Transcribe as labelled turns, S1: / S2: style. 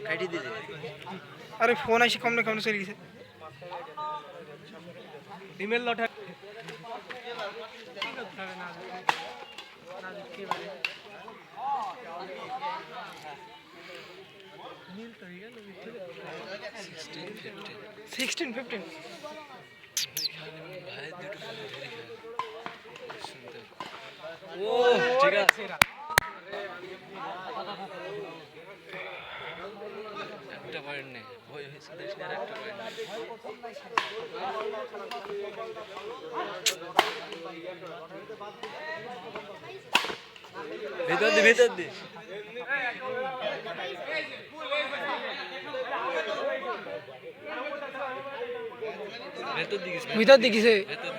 S1: কাটি দিলে
S2: আরে ফোন আইসি কমনে কমনে চলে গেছে
S3: ডিমের লটা নীল তো হয়ে গেল
S2: 16 15
S1: ভাই দুটো ফোন ধরে শুনতে ও ঠিক আছে একটা পয়েন্ট নেই ভয় হয়েছে দেশ আর একটা পয়েন্ট ভেতর দি ভেতর দি ভেতর দিকে
S2: ভিতর দিকেছে
S1: ভেতর